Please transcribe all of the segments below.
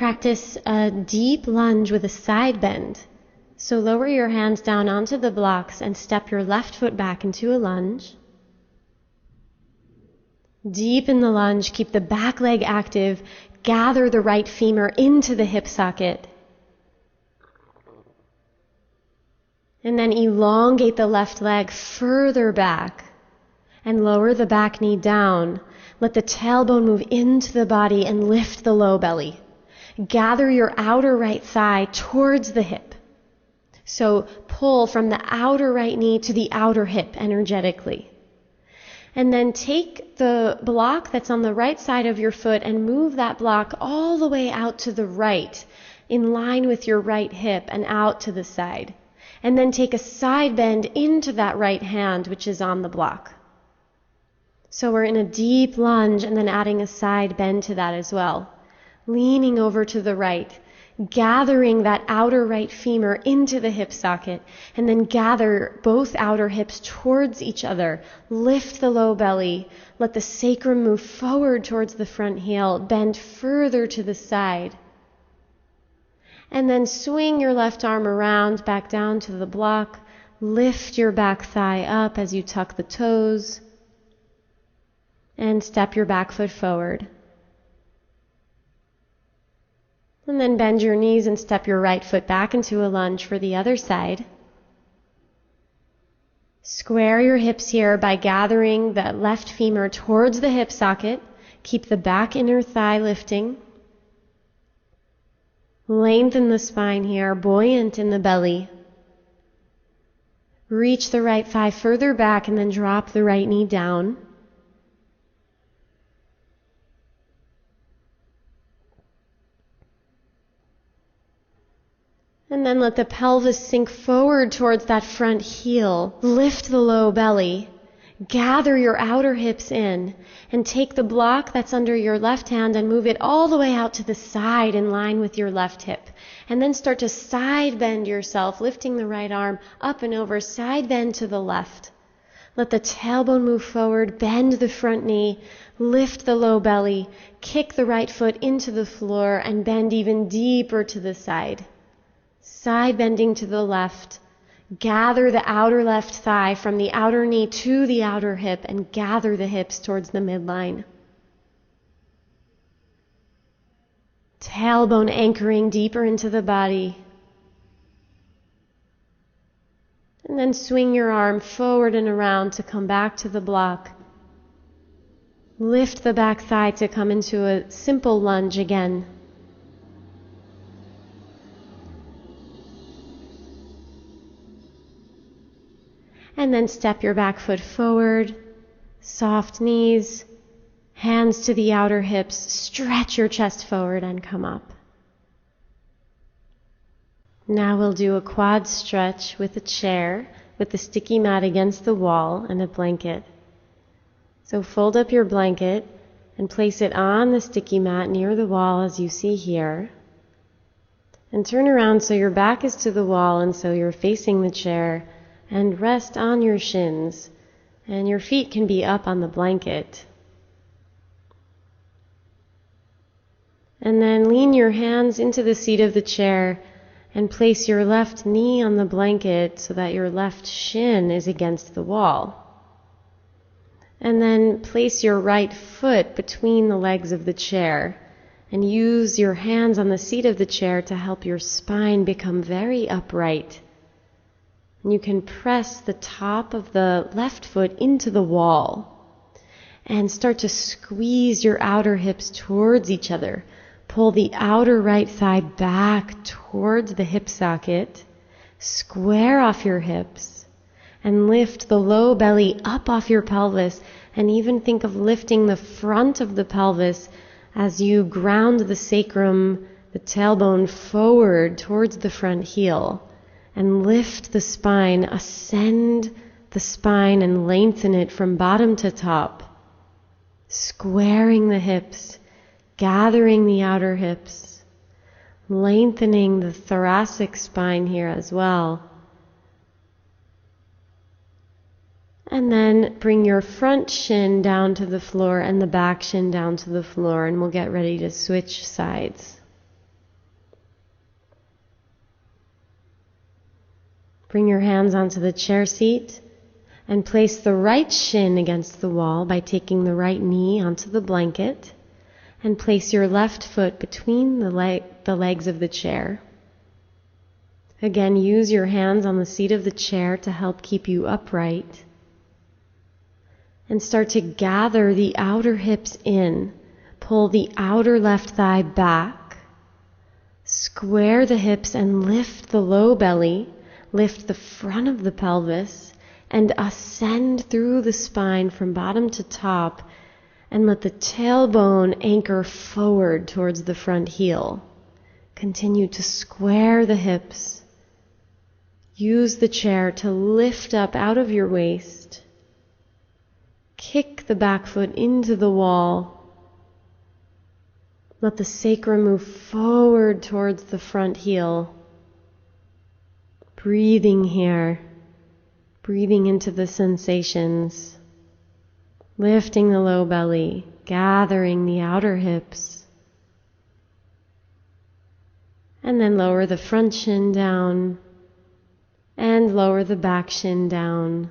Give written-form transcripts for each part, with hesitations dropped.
practice a deep lunge with a side bend. So lower your hands down onto the blocks and step your left foot back into a lunge. Deep in the lunge, keep the back leg active. Gather the right femur into the hip socket. And then elongate the left leg further back and lower the back knee down. Let the tailbone move into the body and lift the low belly. Gather your outer right thigh towards the hip. So pull from the outer right knee to the outer hip energetically. And then take the block that's on the right side of your foot and move that block all the way out to the right, in line with your right hip and out to the side. And then take a side bend into that right hand, which is on the block. So we're in a deep lunge and then adding a side bend to that as well. Leaning over to the right, gathering that outer right femur into the hip socket, and then gather both outer hips towards each other. Lift the low belly. Let the sacrum move forward towards the front heel. Bend further to the side. And then swing your left arm around, back down to the block. Lift your back thigh up as you tuck the toes. And step your back foot forward. And then bend your knees and step your right foot back into a lunge for the other side. Square your hips here by gathering the left femur towards the hip socket. Keep the back inner thigh lifting. Lengthen the spine here, buoyant in the belly. Reach the right thigh further back and then drop the right knee down. And then let the pelvis sink forward towards that front heel. Lift the low belly. Gather your outer hips in and take the block that's under your left hand and move it all the way out to the side in line with your left hip. And then start to side bend yourself, lifting the right arm up and over, side bend to the left. Let the tailbone move forward, bend the front knee, lift the low belly, kick the right foot into the floor and bend even deeper to the side. Side bending to the left. Gather the outer left thigh from the outer knee to the outer hip and gather the hips towards the midline. Tailbone anchoring deeper into the body. And then swing your arm forward and around to come back to the block. Lift the back thigh to come into a simple lunge again. And then step your back foot forward, soft knees, hands to the outer hips, stretch your chest forward and come up. Now we'll do a quad stretch with a chair, with the sticky mat against the wall and a blanket. So fold up your blanket and place it on the sticky mat near the wall as you see here. And turn around so your back is to the wall and so you're facing the chair. And rest on your shins, and your feet can be up on the blanket. And then lean your hands into the seat of the chair and place your left knee on the blanket so that your left shin is against the wall. And then place your right foot between the legs of the chair and use your hands on the seat of the chair to help your spine become very upright. And you can press the top of the left foot into the wall and start to squeeze your outer hips towards each other. Pull the outer right thigh back towards the hip socket. Square off your hips and lift the low belly up off your pelvis, and even think of lifting the front of the pelvis as you ground the sacrum, the tailbone forward towards the front heel. And lift the spine, ascend the spine and lengthen it from bottom to top. Squaring the hips, gathering the outer hips, lengthening the thoracic spine here as well. And then bring your front shin down to the floor and the back shin down to the floor, and we'll get ready to switch sides. Bring your hands onto the chair seat and place the right shin against the wall by taking the right knee onto the blanket, and place your left foot between the legs of the chair. Again, use your hands on the seat of the chair to help keep you upright. And start to gather the outer hips in. Pull the outer left thigh back. Square the hips and lift the low belly. Lift the front of the pelvis and ascend through the spine from bottom to top, and let the tailbone anchor forward towards the front heel. Continue to square the hips. Use the chair to lift up out of your waist. Kick the back foot into the wall. Let the sacrum move forward towards the front heel. Breathing here. Breathing into the sensations. Lifting the low belly. Gathering the outer hips. And then lower the front shin down. And lower the back shin down.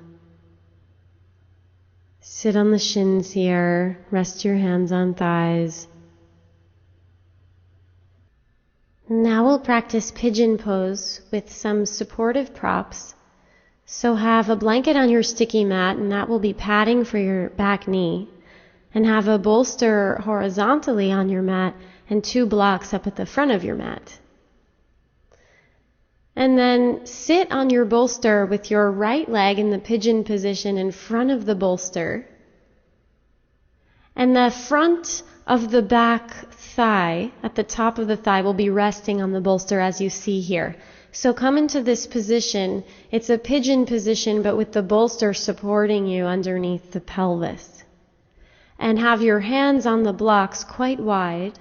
Sit on the shins here. Rest your hands on thighs. Now we'll practice pigeon pose with some supportive props. So have a blanket on your sticky mat, and that will be padding for your back knee. And have a bolster horizontally on your mat and 2 blocks up at the front of your mat. And then sit on your bolster with your right leg in the pigeon position in front of the bolster. And the front of the back thigh, at the top of the thigh, will be resting on the bolster as you see here. So come into this position. It's a pigeon position, but with the bolster supporting you underneath the pelvis. And have your hands on the blocks quite wide.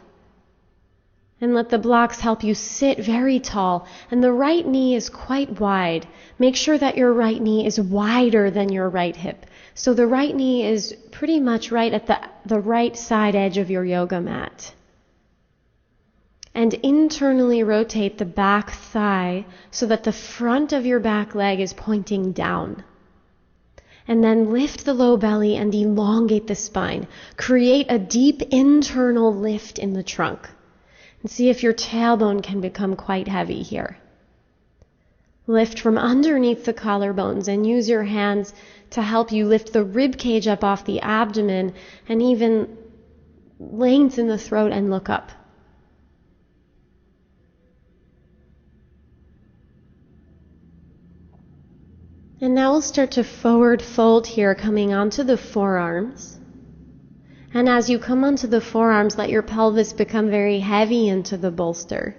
And let the blocks help you sit very tall. And the right knee is quite wide. Make sure that your right knee is wider than your right hip. So the right knee is pretty much right at the right side edge of your yoga mat. And internally rotate the back thigh so that the front of your back leg is pointing down. And then lift the low belly and elongate the spine. Create a deep internal lift in the trunk. And see if your tailbone can become quite heavy here. Lift from underneath the collarbones and use your hands to help you lift the rib cage up off the abdomen and even lengthen the throat and look up. And now we'll start to forward fold here, coming onto the forearms. And as you come onto the forearms, let your pelvis become very heavy into the bolster.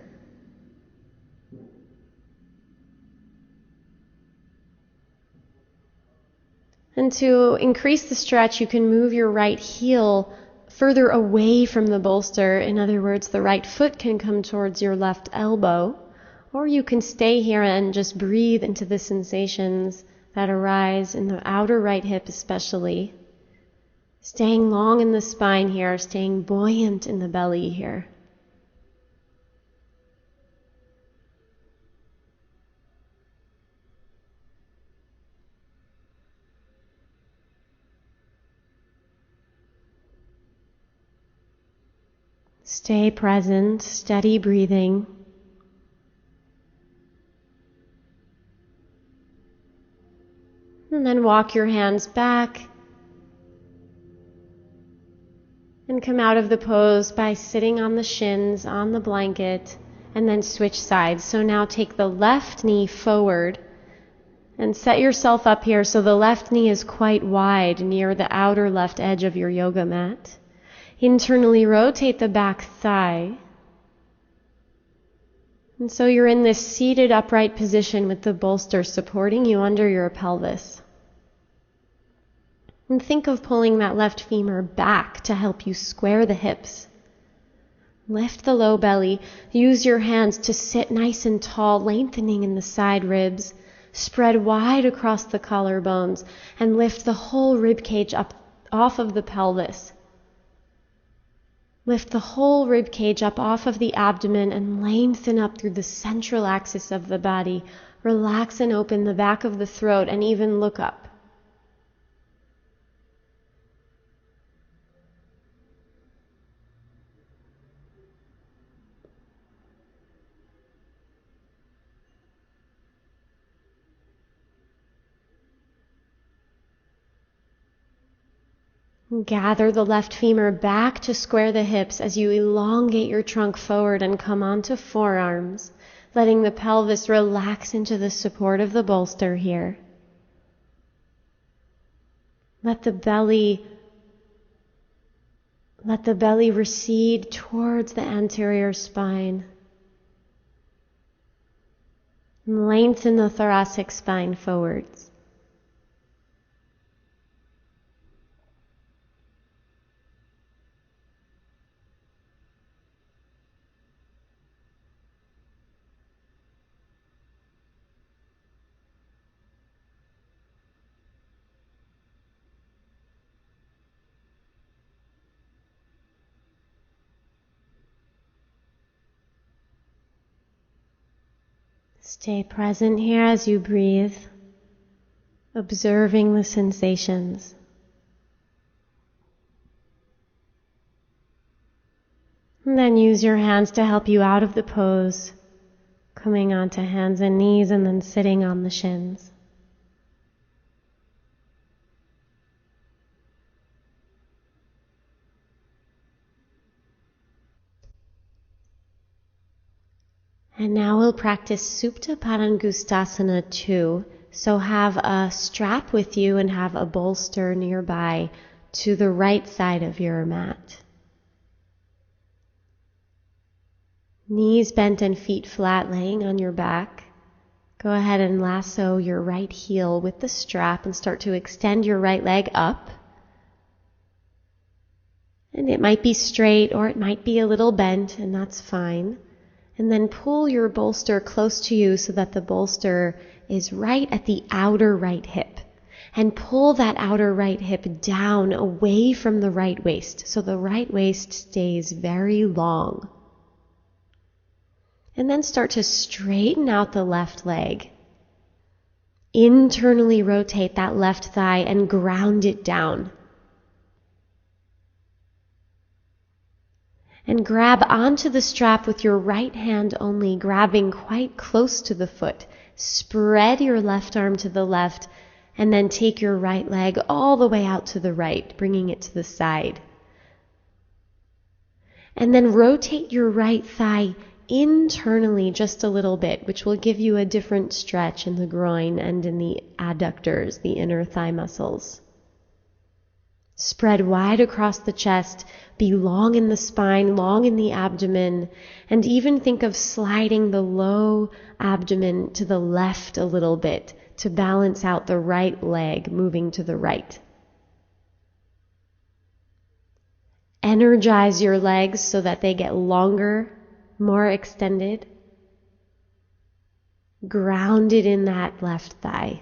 And to increase the stretch, you can move your right heel further away from the bolster. In other words, the right foot can come towards your left elbow. Or you can stay here and just breathe into the sensations that arise in the outer right hip especially. Staying long in the spine here, staying buoyant in the belly here. Stay present, steady breathing. And then walk your hands back and come out of the pose by sitting on the shins, on the blanket, and then switch sides. So now take the left knee forward and set yourself up here so the left knee is quite wide near the outer left edge of your yoga mat. Internally rotate the back thigh. And so you're in this seated upright position with the bolster supporting you under your pelvis. And think of pulling that left femur back to help you square the hips. Lift the low belly. Use your hands to sit nice and tall, lengthening in the side ribs. Spread wide across the collarbones and lift the whole rib cage up off of the pelvis. Lift the whole rib cage up off of the abdomen and lengthen up through the central axis of the body, Relax and open the back of the throat and even look up. Gather the left femur back to square the hips as you elongate your trunk forward and come onto forearms, letting the pelvis relax into the support of the bolster here. Let the belly recede towards the anterior spine. And lengthen the thoracic spine forwards. Stay present here as you breathe, observing the sensations. And then use your hands to help you out of the pose, coming onto hands and knees and then sitting on the shins. And now we'll practice Supta Padangustasana 2. So have a strap with you and have a bolster nearby to the right side of your mat. Knees bent and feet flat, laying on your back. Go ahead and lasso your right heel with the strap and start to extend your right leg up. And it might be straight or it might be a little bent, and that's fine. And then pull your bolster close to you so that the bolster is right at the outer right hip. And pull that outer right hip down away from the right waist so the right waist stays very long. And then start to straighten out the left leg. Internally rotate that left thigh and ground it down. And grab onto the strap with your right hand only, grabbing quite close to the foot. Spread your left arm to the left, and then take your right leg all the way out to the right, bringing it to the side. And then rotate your right thigh internally just a little bit, which will give you a different stretch in the groin and in the adductors, the inner thigh muscles. Spread wide across the chest, be long in the spine, long in the abdomen, and even think of sliding the low abdomen to the left a little bit to balance out the right leg moving to the right. Energize your legs so that they get longer, more extended. Grounded in that left thigh.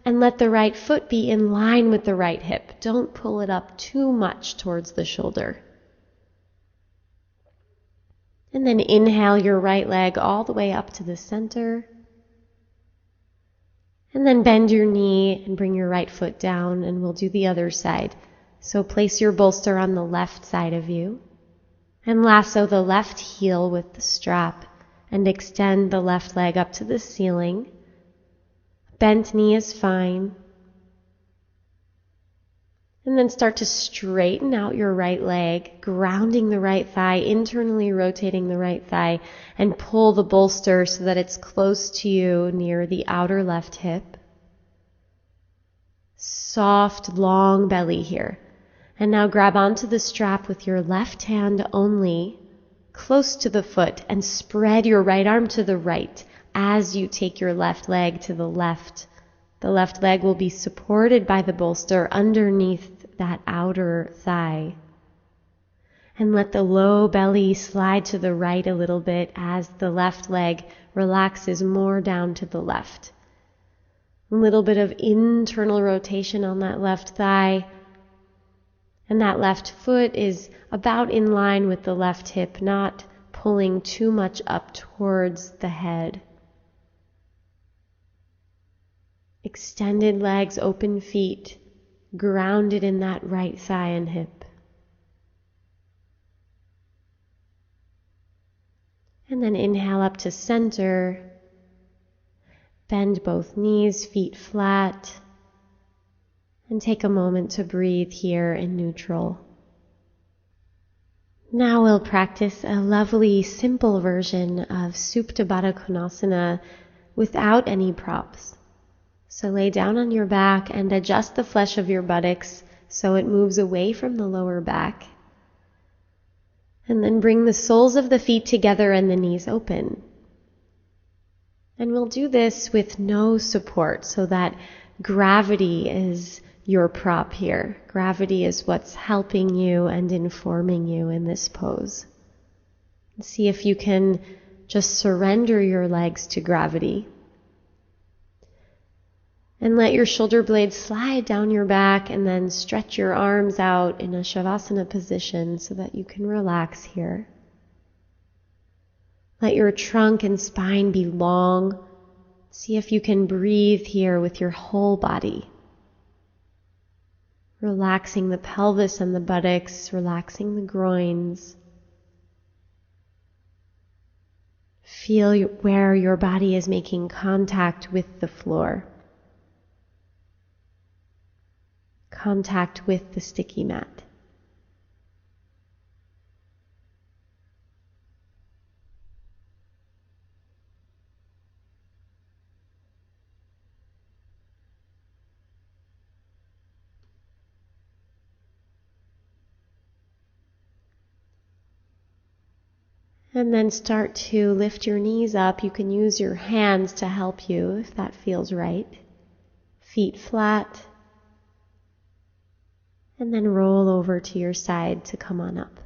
And let the right foot be in line with the right hip. Don't pull it up too much towards the shoulder. And then inhale your right leg all the way up to the center. And then bend your knee and bring your right foot down, and we'll do the other side. So place your bolster on the left side of you. And lasso the left heel with the strap and extend the left leg up to the ceiling. Bent knee is fine. And then start to straighten out your right leg, grounding the right thigh, internally rotating the right thigh, and pull the bolster so that it's close to you near the outer left hip. Soft, long belly here. And now grab onto the strap with your left hand only, close to the foot, and spread your right arm to the right as you take your left leg to the left. The left leg will be supported by the bolster underneath that outer thigh. And let the low belly slide to the right a little bit as the left leg relaxes more down to the left. A little bit of internal rotation on that left thigh. And that left foot is about in line with the left hip, not pulling too much up towards the head. Extended legs, open feet, grounded in that right thigh and hip. And then inhale up to center. Bend both knees, feet flat. And take a moment to breathe here in neutral. Now we'll practice a lovely, simple version of Supta Baddha Konasana without any props. So lay down on your back and adjust the flesh of your buttocks so it moves away from the lower back. And then bring the soles of the feet together and the knees open. And we'll do this with no support so that gravity is your prop here. Gravity is what's helping you and informing you in this pose. See if you can just surrender your legs to gravity. And let your shoulder blades slide down your back and then stretch your arms out in a Shavasana position so that you can relax here. Let your trunk and spine be long. See if you can breathe here with your whole body. Relaxing the pelvis and the buttocks, relaxing the groins. Feel where your body is making contact with the floor. Contact with the sticky mat. And then start to lift your knees up. You can use your hands to help you if that feels right. Feet flat. And then roll over to your side to come on up.